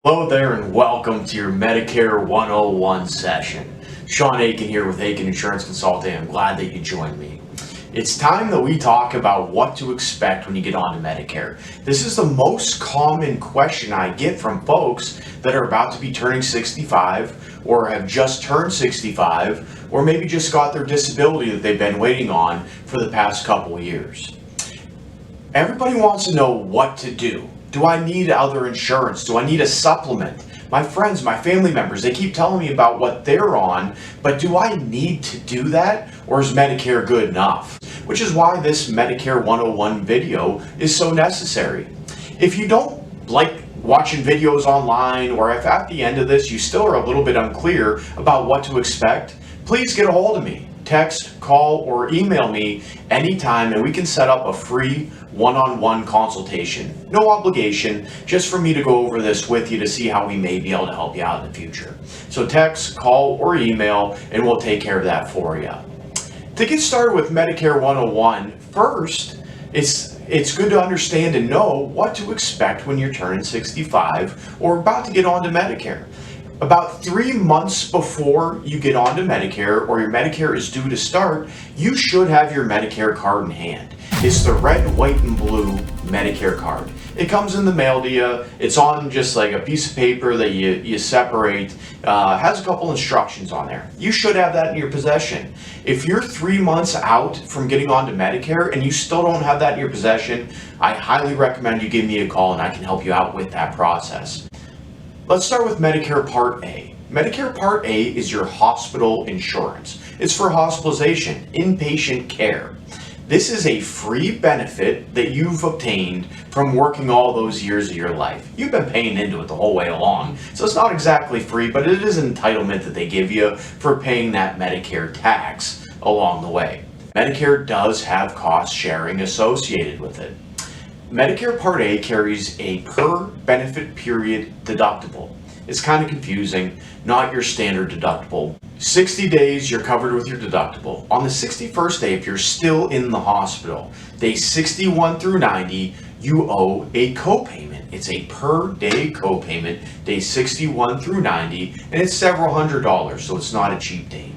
Hello there and welcome to your Medicare 101 session. Sean Aiken here with Aiken Insurance Consulting. I'm glad that you joined me. It's time that we talk about what to expect when you get onto Medicare. This is the most common question I get from folks that are about to be turning 65 or have just turned 65 or maybe just got their disability that they've been waiting on for the past couple of years. Everybody wants to know what to do. Do I need other insurance? Do I need a supplement? My friends, my family members, they keep telling me about what they're on, but do I need to do that, or is Medicare good enough? Which is why this Medicare 101 video is so necessary. If you don't like watching videos online, or if at the end of this you still are a little bit unclear about what to expect, please get a hold of me. Text, call, or email me anytime and we can set up a free one-on-one consultation. No obligation, just for me to go over this with you to see how we may be able to help you out in the future. So text, call, or email and we'll take care of that for you. To get started with Medicare 101, first, it's good to understand and know what to expect when you're turning 65 or about to get onto Medicare. About 3 months before you get onto Medicare or your Medicare is due to start, you should have your Medicare card in hand. It's the red, white, and blue Medicare card. It comes in the mail to you. It's on just like a piece of paper that you separate. Has a couple instructions on there. You should have that in your possession. If you're 3 months out from getting onto Medicare and you still don't have that in your possession, I highly recommend you give me a call and I can help you out with that process. Let's start with Medicare Part A. Medicare Part A is your hospital insurance. It's for hospitalization, inpatient care. This is a free benefit that you've obtained from working all those years of your life. You've been paying into it the whole way along, so it's not exactly free, but it is an entitlement that they give you for paying that Medicare tax along the way. Medicare does have cost sharing associated with it. Medicare Part A carries a per benefit period deductible. It's kind of confusing, not your standard deductible. 60 days, you're covered with your deductible. On the 61st day, if you're still in the hospital, days 61 through 90, you owe a copayment. It's a per day copayment, days 61 through 90, and it's several $100s, so it's not a cheap date.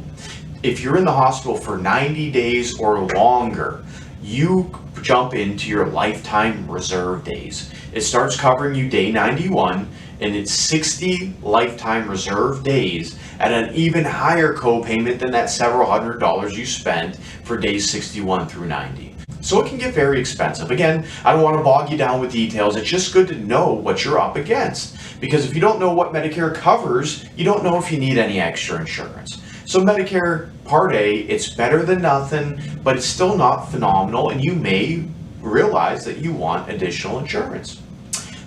If you're in the hospital for 90 days or longer, you jump into your lifetime reserve days. It starts covering you day 91 and it's 60 lifetime reserve days at an even higher copayment than that several $100s you spent for days 61 through 90. So it can get very expensive. Again, I don't want to bog you down with details. It's just good to know what you're up against, because if you don't know what Medicare covers, you don't know if you need any extra insurance. So Medicare Part A, it's better than nothing, but it's still not phenomenal, and you may realize that you want additional insurance.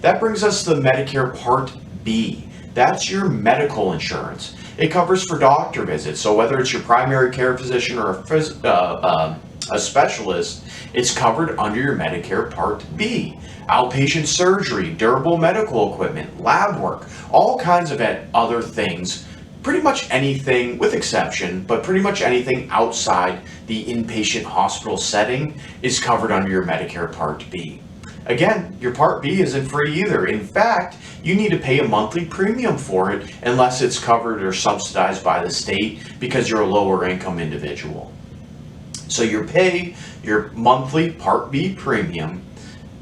That brings us to the Medicare Part B. That's your medical insurance. It covers for doctor visits, so whether it's your primary care physician or a specialist, it's covered under your Medicare Part B. Outpatient surgery, durable medical equipment, lab work, all kinds of other things. Pretty much anything, with exception, but pretty much anything outside the inpatient hospital setting is covered under your Medicare Part B. Again, your Part B isn't free either. In fact, you need to pay a monthly premium for it unless it's covered or subsidized by the state because you're a lower income individual. So you pay your monthly Part B premium,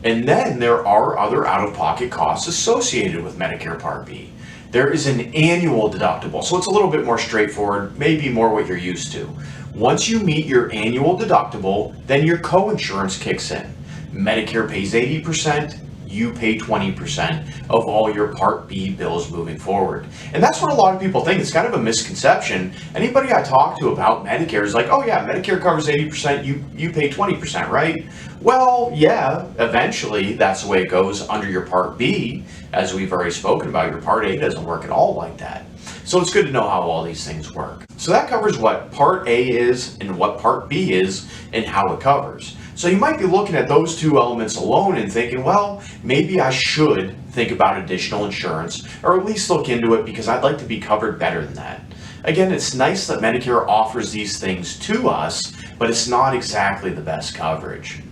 and then there are other out-of-pocket costs associated with Medicare Part B. There is an annual deductible, so it's a little bit more straightforward, maybe more what you're used to. Once you meet your annual deductible, then your co-insurance kicks in. Medicare pays 80%, you pay 20% of all your Part B bills moving forward. And that's what a lot of people think. It's kind of a misconception. Anybody I talk to about Medicare is like, oh yeah, Medicare covers 80%, you pay 20%, right? Well, yeah, eventually that's the way it goes under your Part B. As we've already spoken about, your Part A doesn't work at all like that. So it's good to know how all these things work. So that covers what Part A is and what Part B is and how it covers. So you might be looking at those two elements alone and thinking, well, maybe I should think about additional insurance, or at least look into it because I'd like to be covered better than that. Again, it's nice that Medicare offers these things to us, but it's not exactly the best coverage.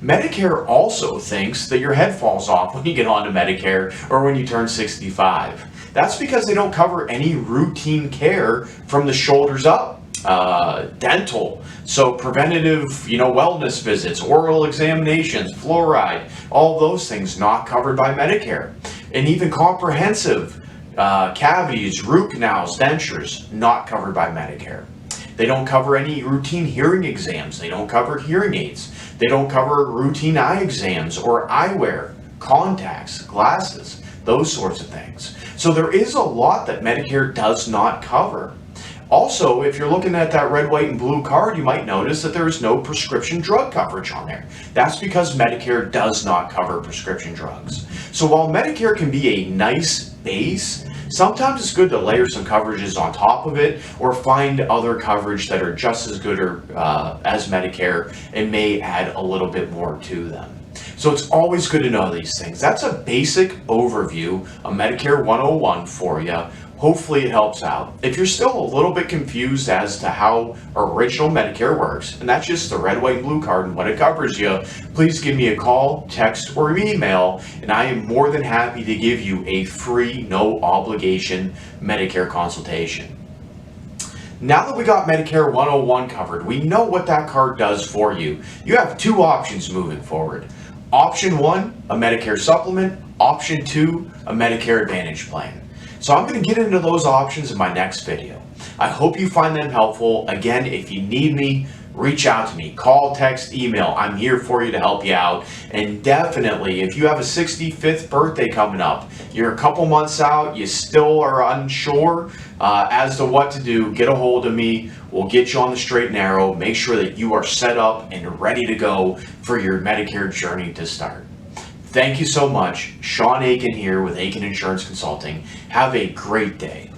Medicare also thinks that your head falls off when you get onto Medicare or when you turn 65. That's because they don't cover any routine care from the shoulders up. Dental, so preventative, wellness visits, oral examinations, fluoride, all those things not covered by Medicare. And even comprehensive cavities, root canals, dentures, not covered by Medicare. They don't cover any routine hearing exams. They don't cover hearing aids. They don't cover routine eye exams or eyewear, contacts, glasses, those sorts of things. So there is a lot that Medicare does not cover. Also, if you're looking at that red, white, and blue card, you might notice that there is no prescription drug coverage on there. That's because Medicare does not cover prescription drugs. So while Medicare can be a nice base, sometimes it's good to layer some coverages on top of it or find other coverage that are just as good as Medicare and may add a little bit more to them. So it's always good to know these things. That's a basic overview of Medicare 101 for you. Hopefully it helps out. If you're still a little bit confused as to how original Medicare works, and that's just the red, white, and blue card and what it covers you, please give me a call, text, or email, and I am more than happy to give you a free, no obligation Medicare consultation. Now that we got Medicare 101 covered, we know what that card does for you. You have two options moving forward. Option 1, a Medicare supplement. Option 2, a Medicare Advantage plan. So I'm going to get into those options in my next video. I hope you find them helpful. Again, if you need me, reach out to me. Call, text, email. I'm here for you to help you out. And definitely, if you have a 65th birthday coming up, you're a couple months out, you still are unsure as to what to do, get a hold of me. We'll get you on the straight and narrow. Make sure that you are set up and ready to go for your Medicare journey to start. Thank you so much. Sean Aiken here with Aiken Insurance Consulting. Have a great day.